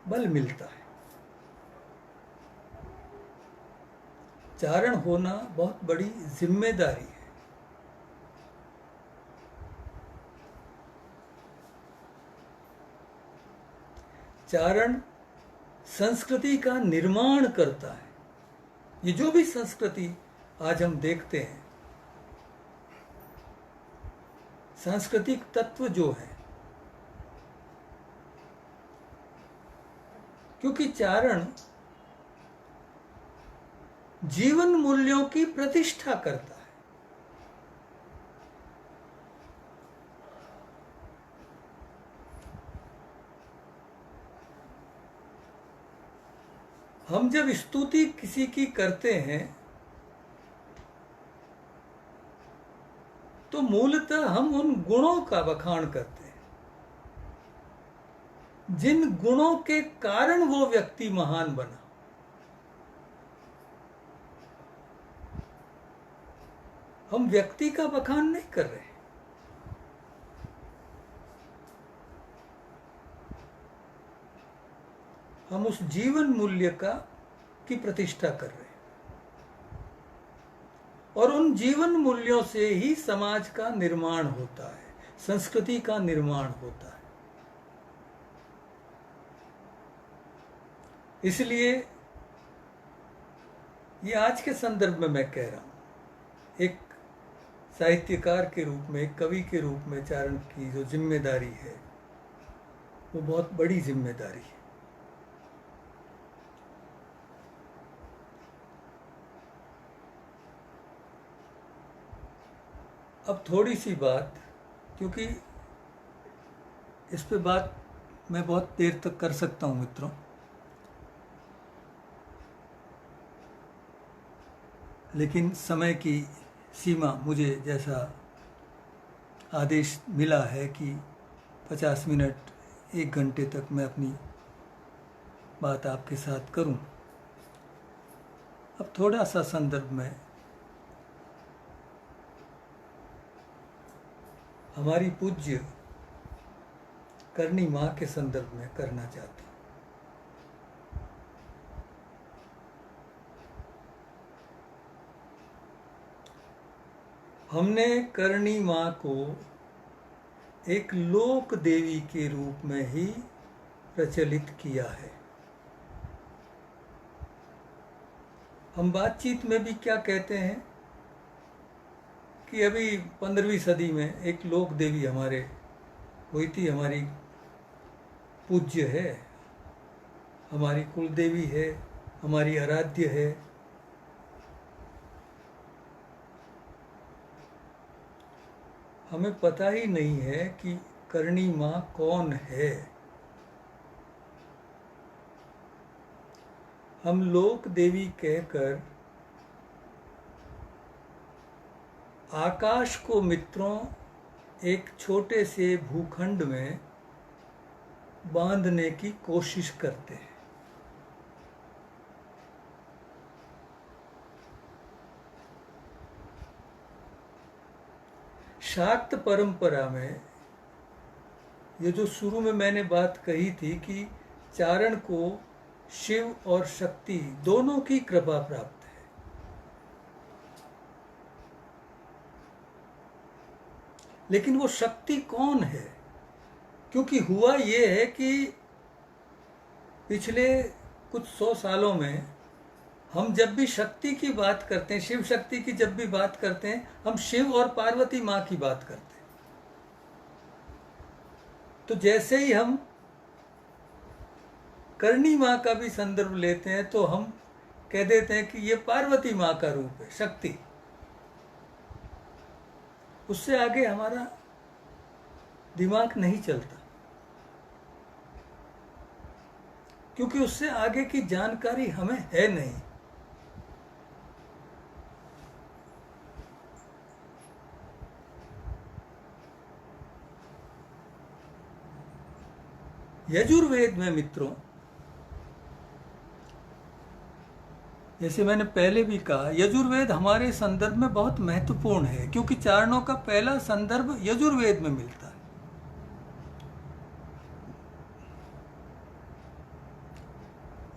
बल मिलता है। चारण होना बहुत बड़ी जिम्मेदारी है। चारण संस्कृति का निर्माण करता है। ये जो भी संस्कृति आज हम देखते हैं, सांस्कृतिक तत्व जो है, क्योंकि चारण जीवन मूल्यों की प्रतिष्ठा करता है। हम जब स्तुति किसी की करते हैं तो मूलतः हम उन गुणों का बखान करते हैं जिन गुणों के कारण वो व्यक्ति महान बना। हम व्यक्ति का बखान नहीं कर रहे, हम उस जीवन मूल्य की प्रतिष्ठा कर रहे हैं। और उन जीवन मूल्यों से ही समाज का निर्माण होता है, संस्कृति का निर्माण होता है। इसलिए ये आज के संदर्भ में मैं कह रहा हूं, एक साहित्यकार के रूप में, एक कवि के रूप में चारण की जो जिम्मेदारी है वो बहुत बड़ी जिम्मेदारी है। अब थोड़ी सी बात, क्योंकि इस पे बात मैं बहुत देर तक कर सकता हूं मित्रों, लेकिन समय की सीमा, मुझे जैसा आदेश मिला है कि 50 मिनट 1 घंटे तक मैं अपनी बात आपके साथ करूं। अब थोड़ा सा संदर्भ में हमारी पूज्य करणी माँ के संदर्भ में करना चाहता हूं। हमने करणी माँ को एक लोक देवी के रूप में ही प्रचलित किया है। हम बातचीत में भी क्या कहते हैं कि अभी 15वीं सदी में एक लोक देवी हमारे हुई थी, हमारी पूज्य है, हमारी कुल देवी है, हमारी आराध्य है। हमें पता ही नहीं है कि करणी माँ कौन है। हम लोक देवी कहकर आकाश को मित्रों एक छोटे से भूखंड में बांधने की कोशिश करते हैं। शाक्त परंपरा में ये जो शुरू में मैंने बात कही थी कि चारण को शिव और शक्ति दोनों की कृपा प्राप्त है, लेकिन वो शक्ति कौन है? क्योंकि हुआ ये है कि पिछले कुछ 100 सालों में हम जब भी शक्ति की बात करते हैं, शिव शक्ति की जब भी बात करते हैं, हम शिव और पार्वती माँ की बात करते हैं। तो जैसे ही हम करणी माँ का भी संदर्भ लेते हैं तो हम कह देते हैं कि ये पार्वती माँ का रूप है, शक्ति। उससे आगे हमारा दिमाग नहीं चलता, क्योंकि उससे आगे की जानकारी हमें है नहीं। यजुर्वेद में मित्रों, जैसे मैंने पहले भी कहा, यजुर्वेद हमारे संदर्भ में बहुत महत्वपूर्ण है, क्योंकि चारणों का पहला संदर्भ यजुर्वेद में मिलता है।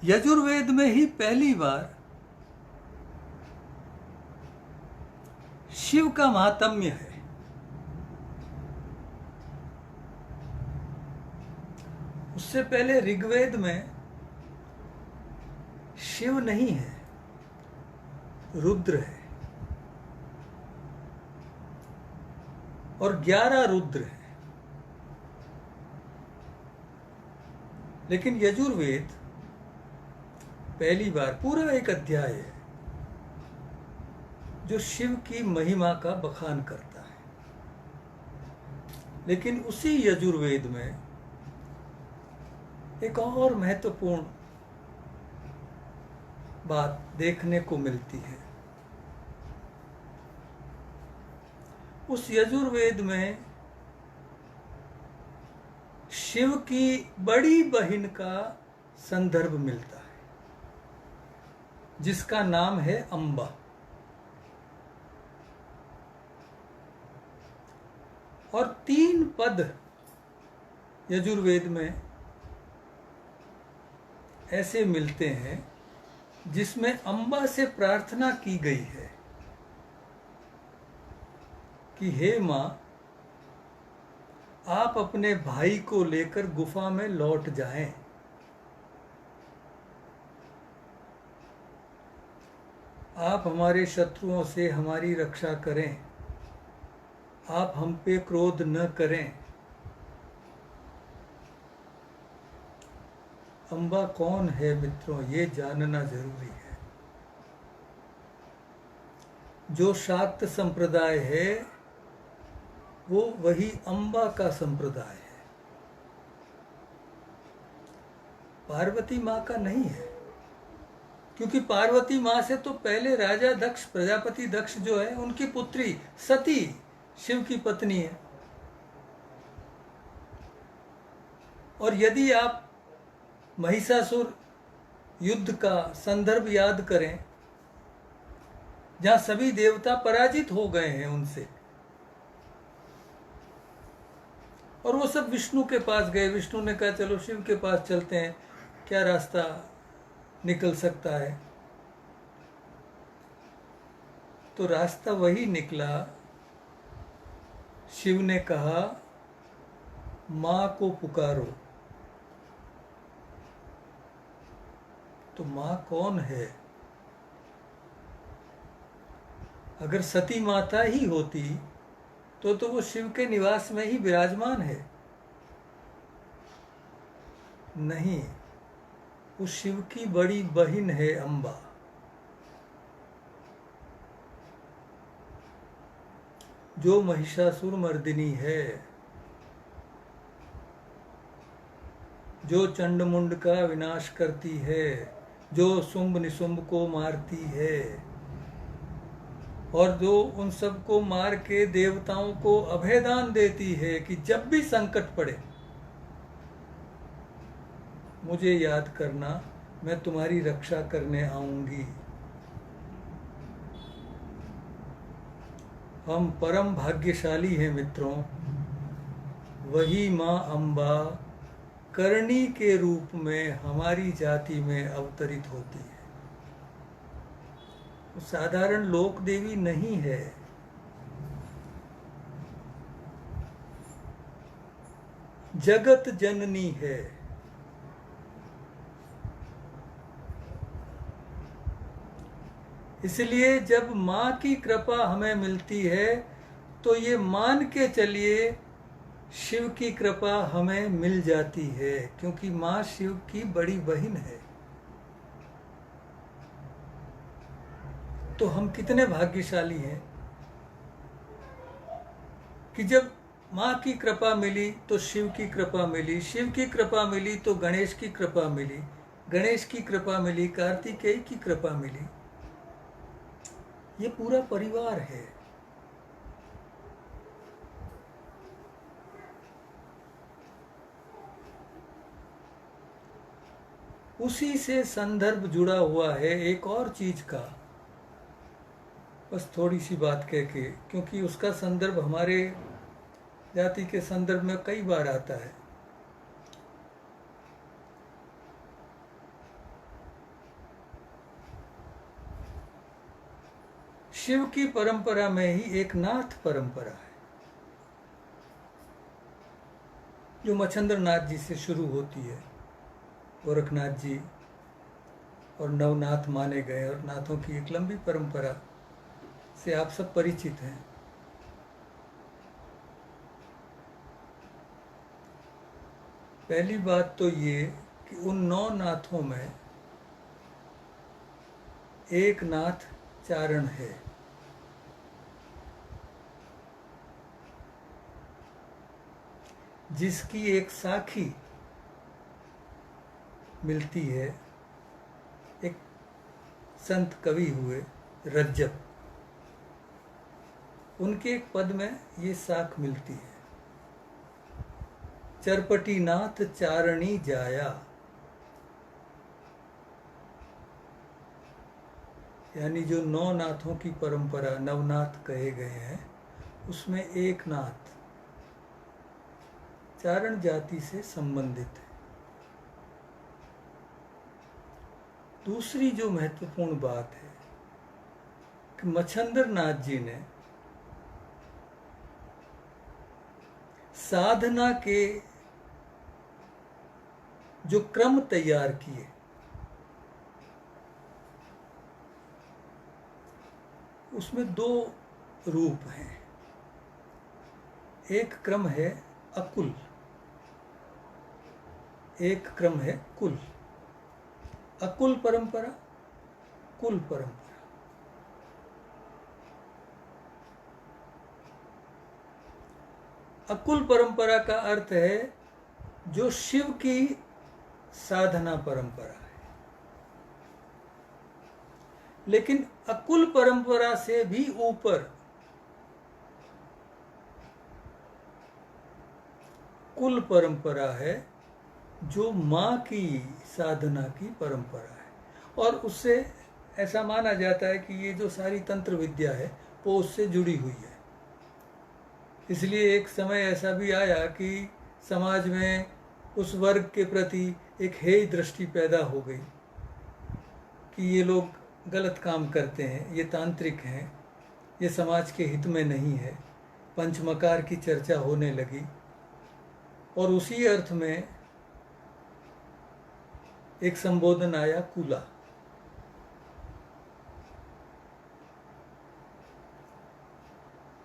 यजुर्वेद में ही पहली बार शिव का महात्म्य है। उससे पहले ऋग्वेद में शिव नहीं है, रुद्र है, और 11 रुद्र है। लेकिन यजुर्वेद पहली बार पूरा एक अध्याय है जो शिव की महिमा का बखान करता है। लेकिन उसी यजुर्वेद में एक और महत्वपूर्ण बात देखने को मिलती है। उस यजुर्वेद में शिव की बड़ी बहन का संदर्भ मिलता है, जिसका नाम है अंबा। और 3 पद यजुर्वेद में ऐसे मिलते हैं जिसमें अंबा से प्रार्थना की गई है कि हे मां, आप अपने भाई को लेकर गुफा में लौट जाएं। आप हमारे शत्रुओं से हमारी रक्षा करें, आप हम पे क्रोध न करें। अंबा कौन है मित्रों, ये जानना जरूरी है। जो शाक्त संप्रदाय है वो वही अंबा का संप्रदाय है, पार्वती माँ का नहीं है। क्योंकि पार्वती माँ से तो पहले राजा दक्ष, प्रजापति दक्ष जो है, उनकी पुत्री सती शिव की पत्नी है। और यदि आप महिषासुर युद्ध का संदर्भ याद करें, जहां सभी देवता पराजित हो गए हैं उनसे, और वो सब विष्णु के पास गए। विष्णु ने कहा चलो शिव के पास चलते हैं, क्या रास्ता निकल सकता है। तो रास्ता वही निकला। शिव ने कहा मां को पुकारो। तो मां कौन है? अगर सती माता ही होती तो वो शिव के निवास में ही विराजमान है। नहीं, वो शिव की बड़ी बहन है अंबा। जो महिषासुर मर्दिनी है, जो चंडमुंड का विनाश करती है, जो शुंभ निशुंभ को मारती है, और जो उन सबको मार के देवताओं को अभयदान देती है कि जब भी संकट पड़े मुझे याद करना, मैं तुम्हारी रक्षा करने आऊंगी। हम परम भाग्यशाली हैं मित्रों। वही मां अंबा करणी के रूप में हमारी जाति में अवतरित होती है। वो साधारण लोक देवी नहीं है। जगत जननी है। इसलिए जब माँ की कृपा हमें मिलती है तो ये मान के चलिए शिव की कृपा हमें मिल जाती है, क्योंकि माँ शिव की बड़ी बहन है। तो हम कितने भाग्यशाली हैं कि जब माँ की कृपा मिली तो शिव की कृपा मिली, शिव की कृपा मिली तो गणेश की कृपा मिली, गणेश की कृपा मिली, कार्तिकेय की कृपा मिली। ये पूरा परिवार है। उसी से संदर्भ जुड़ा हुआ है एक और चीज का, बस थोड़ी सी बात कह के, क्योंकि उसका संदर्भ हमारे जाति के संदर्भ में कई बार आता है। शिव की परंपरा में ही एक नाथ परंपरा है जो मच्छंद्र नाथ जी से शुरू होती है। गोरखनाथ जी और नवनाथ माने गए, और नाथों की एक लंबी परंपरा से आप सब परिचित हैं। पहली बात तो ये कि उन 9 नाथों में एक नाथ चारण है। जिसकी एक साखी मिलती है, एक संत कवि हुए रज्जब, उनके एक पद में ये साख मिलती है, चरपटी नाथ चारणी जाया। यानी जो 9 नाथों की परंपरा नवनाथ कहे गए हैं, उसमें एक नाथ चारण जाति से संबंधित है। दूसरी जो महत्वपूर्ण बात है कि मच्छंद्र नाथ जी ने साधना के जो क्रम तैयार किए, उसमें 2 रूप हैं। एक क्रम है अकुल, एक क्रम है कुल। अकुल परंपरा, कुल परंपरा। अकुल परंपरा का अर्थ है जो शिव की साधना परंपरा है। लेकिन अकुल परंपरा से भी ऊपर कुल परंपरा है, जो माँ की साधना की परंपरा है। और उससे ऐसा माना जाता है कि ये जो सारी तंत्र विद्या है वो उससे जुड़ी हुई है। इसलिए एक समय ऐसा भी आया कि समाज में उस वर्ग के प्रति एक हेय दृष्टि पैदा हो गई कि ये लोग गलत काम करते हैं, ये तांत्रिक हैं, ये समाज के हित में नहीं है। पंचमकार की चर्चा होने लगी और उसी अर्थ में एक संबोधन आया कूला।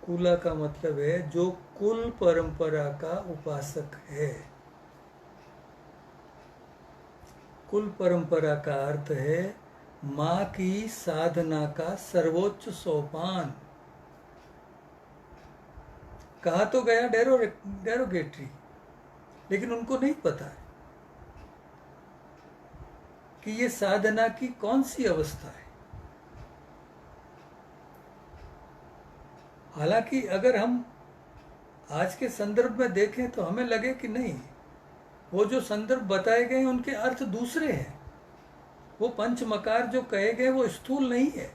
कूला का मतलब है जो कुल परंपरा का उपासक है। कुल परंपरा का अर्थ है माँ की साधना का सर्वोच्च सोपान। कहा तो गया डेरोगेटरी, लेकिन उनको नहीं पता है कि ये साधना की कौन सी अवस्था है। हालांकि अगर हम आज के संदर्भ में देखें तो हमें लगे कि नहीं, वो जो संदर्भ बताए गए उनके अर्थ दूसरे हैं। वो पंचमकार जो कहे गए वो स्थूल नहीं है।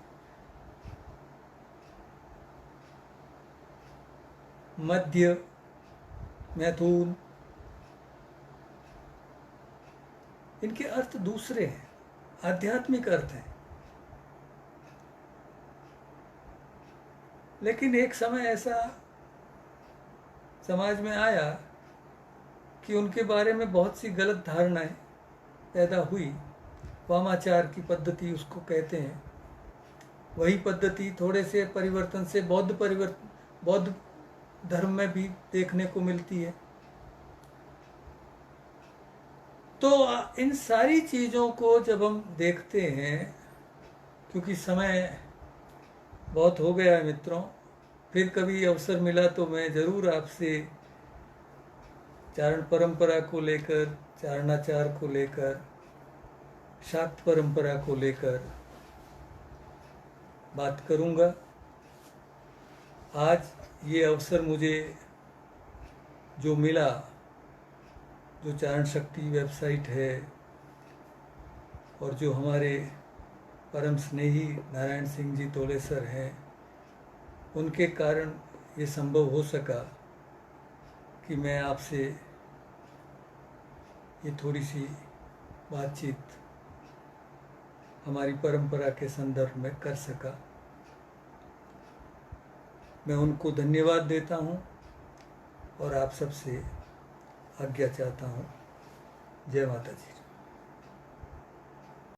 मध्य, मैथुन, इनके अर्थ दूसरे हैं, आध्यात्मिक अर्थ हैं। लेकिन एक समय ऐसा समाज में आया कि उनके बारे में बहुत सी गलत धारणाएं पैदा हुई। वामाचार की पद्धति उसको कहते हैं। वही पद्धति थोड़े से परिवर्तन से बौद्ध धर्म में भी देखने को मिलती है। तो इन सारी चीज़ों को जब हम देखते हैं, क्योंकि समय बहुत हो गया है मित्रों, फिर कभी अवसर मिला तो मैं ज़रूर आपसे चारण परंपरा को लेकर, चारणाचार को लेकर, शाक्त परंपरा को लेकर बात करूंगा। आज ये अवसर मुझे जो मिला, जो चारण शक्ति वेबसाइट है और जो हमारे परम स्नेही नारायण सिंह जी तोलेसर हैं, उनके कारण ये संभव हो सका कि मैं आपसे ये थोड़ी सी बातचीत हमारी परंपरा के संदर्भ में कर सका। मैं उनको धन्यवाद देता हूँ और आप सबसे आज्ञा चाहता हूँ। जय माता जी।